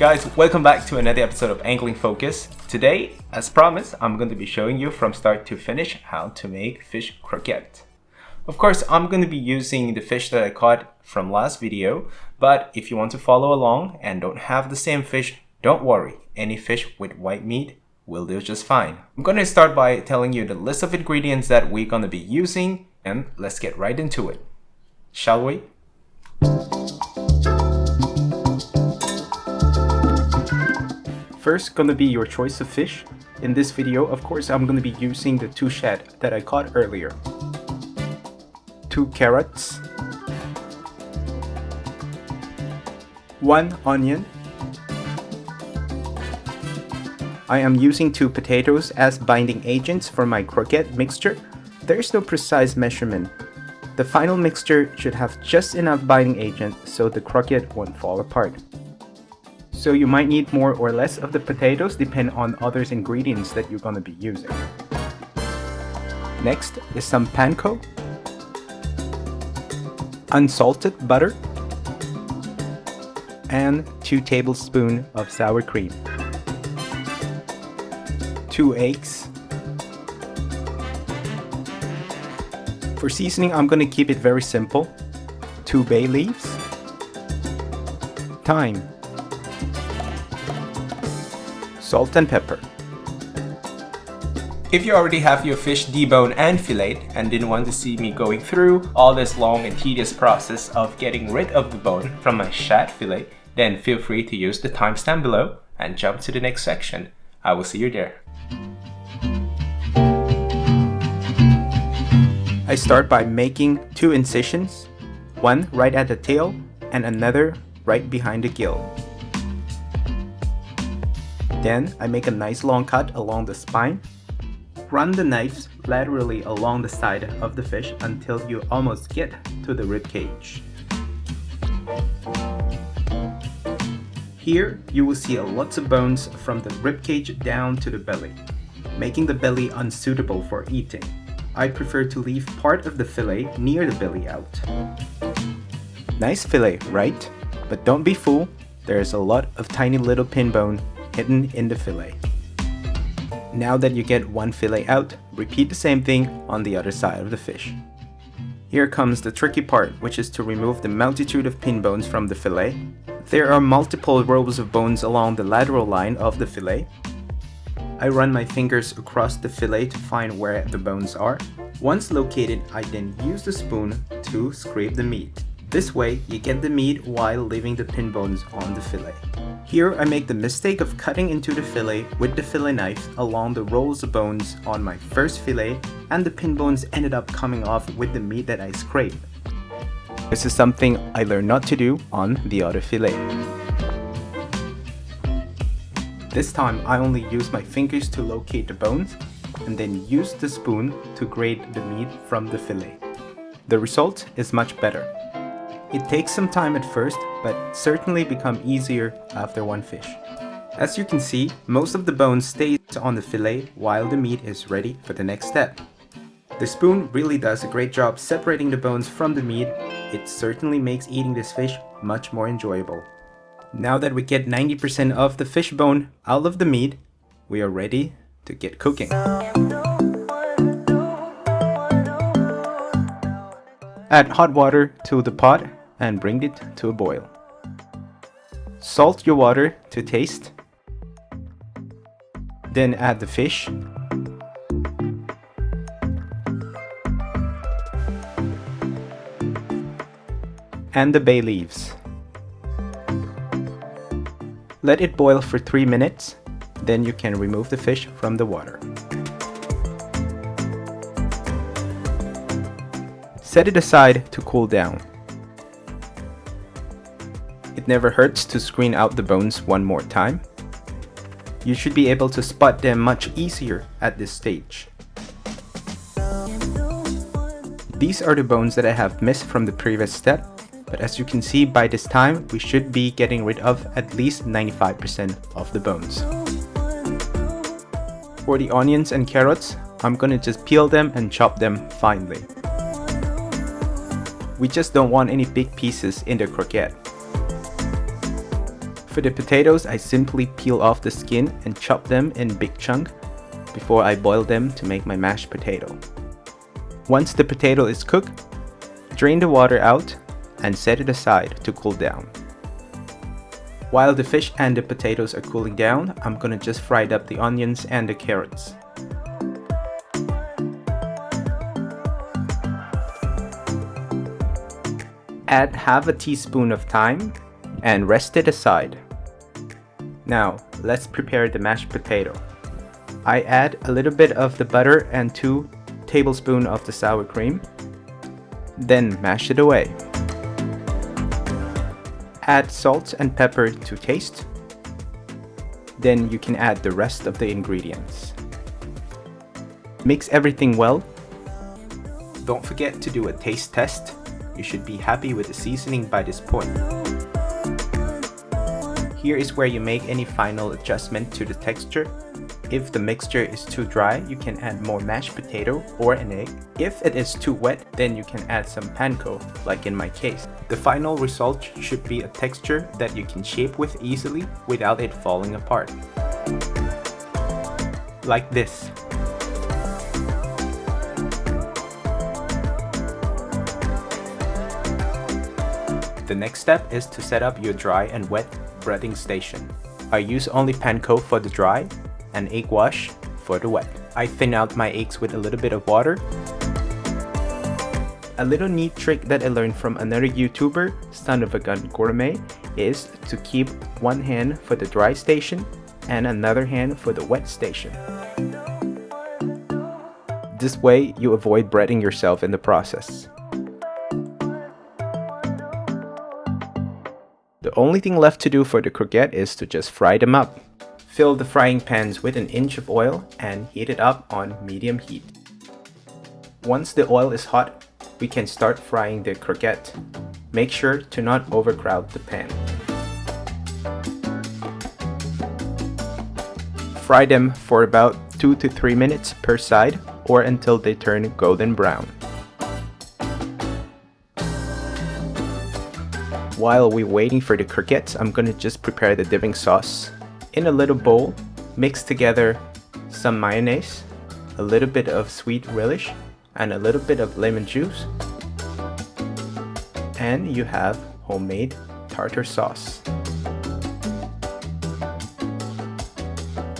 guys, welcome back to another episode of Angling Focus. Today, as promised, I'm going to be showing you from start to finish how to make fish croquette. Of course, I'm going to be using the fish that I caught from last video, but if you want to follow along and don't have the same fish, don't worry, any fish with white meat will do just fine. I'm going to start by telling you the list of ingredients that we're going to be using, and let's get right into it. Shall we? First, gonna be your choice of fish. In this video, of course, I'm gonna be using the 2 shad that I caught earlier. 2 carrots, 1 onion. I am using 2 potatoes as binding agents for my croquette mixture. There is no precise measurement. The final mixture should have just enough binding agent so the croquette won't fall apart. So you might need more or less of the potatoes depending on other ingredients that you're going to be using. Next is some panko, unsalted butter, and 2 tablespoons of sour cream, 2 eggs. For seasoning, I'm going to keep it very simple. 2 bay leaves, thyme, salt and pepper. If you already have your fish debone and fillet and didn't want to see me going through all this long and tedious process of getting rid of the bone from my shad fillet, then feel free to use the timestamp below and jump to the next section. I will see you there. I start by making 2 incisions, one right at the tail and another right behind the gill. Then I make a nice long cut along the spine. Run the knives laterally along the side of the fish until you almost get to the rib cage. Here you will see lots of bones from the rib cage down to the belly, making the belly unsuitable for eating. I prefer to leave part of the fillet near the belly out. Nice fillet, right? But don't be fooled, there's a lot of tiny little pin bone hidden in the fillet. Now that you get one fillet out, repeat the same thing on the other side of the fish. Here comes the tricky part, which is to remove the multitude of pin bones from the fillet. There are multiple rows of bones along the lateral line of the fillet. I run my fingers across the fillet to find where the bones are. Once located, I then use the spoon to scrape the meat. This way, you get the meat while leaving the pin bones on the fillet. Here, I make the mistake of cutting into the fillet with the fillet knife along the rolls of bones on my first fillet, and the pin bones ended up coming off with the meat that I scraped. This is something I learned not to do on the other fillet. This time, I only use my fingers to locate the bones, and then use the spoon to grate the meat from the fillet. The result is much better. It takes some time at first, but certainly become easier after one fish. As you can see, most of the bone stays on the fillet while the meat is ready for the next step. The spoon really does a great job separating the bones from the meat. It certainly makes eating this fish much more enjoyable. Now that we get 90% of the fish bone out of the meat, we are ready to get cooking. Add hot water to the pot and bring it to a boil. Salt your water to taste. Then add the fish. And the bay leaves. Let it boil for 3 minutes, then you can remove the fish from the water. Set it aside to cool down. It never hurts to screen out the bones one more time. You should be able to spot them much easier at this stage. These are the bones that I have missed from the previous step, but as you can see, by this time we should be getting rid of at least 95% of the bones. For the onions and carrots, I'm gonna just peel them and chop them finely. We just don't want any big pieces in the croquette. For the potatoes, I simply peel off the skin and chop them in big chunks before I boil them to make my mashed potato. Once the potato is cooked, drain the water out and set it aside to cool down. While the fish and the potatoes are cooling down, I'm gonna just fry up the onions and the carrots. Add half a teaspoon of thyme and rest it aside. Now, let's prepare the mashed potato. I add a little bit of the butter and 2 tablespoons of the sour cream. Then mash it away. Add salt and pepper to taste. Then you can add the rest of the ingredients. Mix everything well. Don't forget to do a taste test. You should be happy with the seasoning by this point. Here is where you make any final adjustment to the texture. If the mixture is too dry, you can add more mashed potato or an egg. If it is too wet, then you can add some panko, like in my case. The final result should be a texture that you can shape with easily without it falling apart. Like this. The next step is to set up your dry and wet breading station. I use only panko for the dry and egg wash for the wet. I thin out my eggs with a little bit of water. A little neat trick that I learned from another YouTuber, Son of a Gun Gourmet, is to keep one hand for the dry station and another hand for the wet station. This way you avoid breading yourself in the process. The only thing left to do for the croquette is to just fry them up. Fill the frying pans with 1 inch of oil and heat it up on medium heat. Once the oil is hot, we can start frying the croquette. Make sure to not overcrowd the pan. Fry them for about 2 to 3 minutes per side or until they turn golden brown. While we're waiting for the croquettes, I'm gonna just prepare the dipping sauce. In a little bowl, mix together some mayonnaise, a little bit of sweet relish, and a little bit of lemon juice. And you have homemade tartar sauce.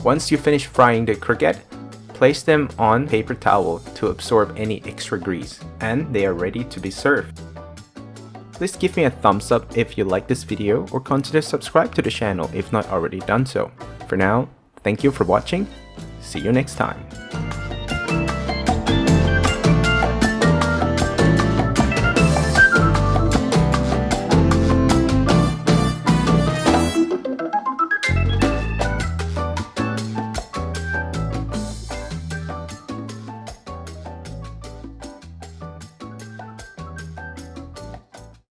Once you finish frying the croquette, place them on paper towel to absorb any extra grease, and they are ready to be served. Please give me a thumbs up if you like this video or consider subscribe to the channel if not already done so. For now, thank you for watching. See you next time.